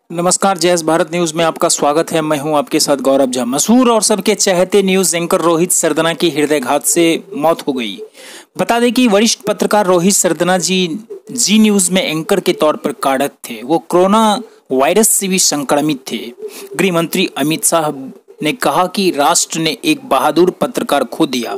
नमस्कार, जय हिंद भारत न्यूज में आपका स्वागत है। मैं हूं आपके साथ गौरव झा। मशहूर और सबके चहेते न्यूज एंकर रोहित सरदना की हृदयघात से मौत हो गई। बता दें कि वरिष्ठ पत्रकार रोहित सरदना जी न्यूज में एंकर के तौर पर कार्यरत थे। वो कोरोना वायरस से भी संक्रमित थे। गृह मंत्री अमित शाह ने कहा कि राष्ट्र ने एक बहादुर पत्रकार खो दिया।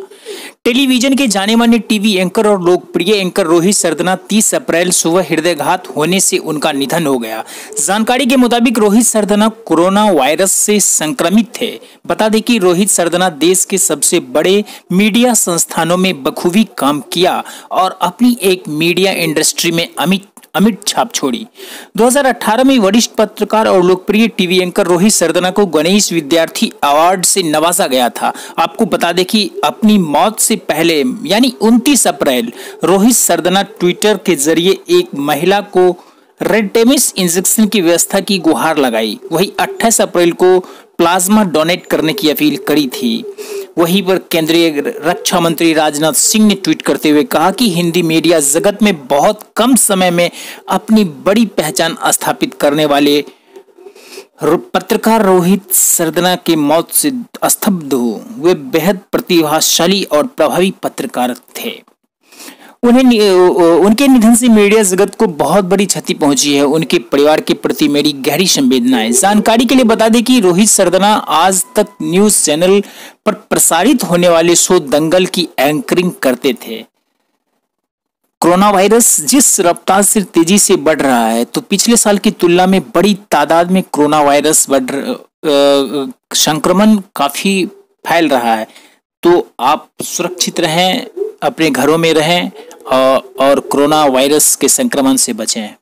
टेलीविजन के जाने माने टीवी एंकर और लोकप्रिय एंकर रोहित सरदना 30 अप्रैल सुबह हृदयघात होने से उनका निधन हो गया। जानकारी के मुताबिक रोहित सरदना कोरोना वायरस से संक्रमित थे। बता दें कि रोहित सरदना देश के सबसे बड़े मीडिया संस्थानों में बखूबी काम किया और अपनी एक मीडिया इंडस्ट्री में अमिट छाप छोड़ी। 2018 में वरिष्ठ पत्रकार और लोकप्रिय टीवी एंकर रोहित सरदना को गणेश विद्यार्थी अवार्ड से नवाजा गया था। आपको बता दें कि अपनी मौत से पहले यानी 29 अप्रैल रोहित सरदना ट्विटर के जरिए एक महिला को रेमडेसिविर इंजेक्शन की व्यवस्था की गुहार लगाई। वहीं 28 अप्रैल को प्लाज्मा डोनेट करने की अपील करी थी। वहीं पर केंद्रीय रक्षा मंत्री राजनाथ सिंह ने ट्वीट करते हुए कहा कि हिंदी मीडिया जगत में बहुत कम समय में अपनी बड़ी पहचान स्थापित करने वाले पत्रकार रोहित सरदना के मौत से स्तब्ध हो। वे बेहद प्रतिभाशाली और प्रभावी पत्रकार थे। उनके निधन से मीडिया जगत को बहुत बड़ी क्षति पहुंची है। उनके परिवार के प्रति मेरी गहरी संवेदनाएं। जानकारी के लिए बता दें कि रोहित सरदना आज तक न्यूज चैनल पर प्रसारित होने वाले शो दंगल की एंकरिंग करते थे। कोरोना वायरस जिस रफ्तार से तेजी से बढ़ रहा है, तो पिछले साल की तुलना में बड़ी तादाद में कोरोना वायरस संक्रमण काफी फैल रहा है। तो आप सुरक्षित रहें, अपने घरों में रहें और कोरोना वायरस के संक्रमण से बचें।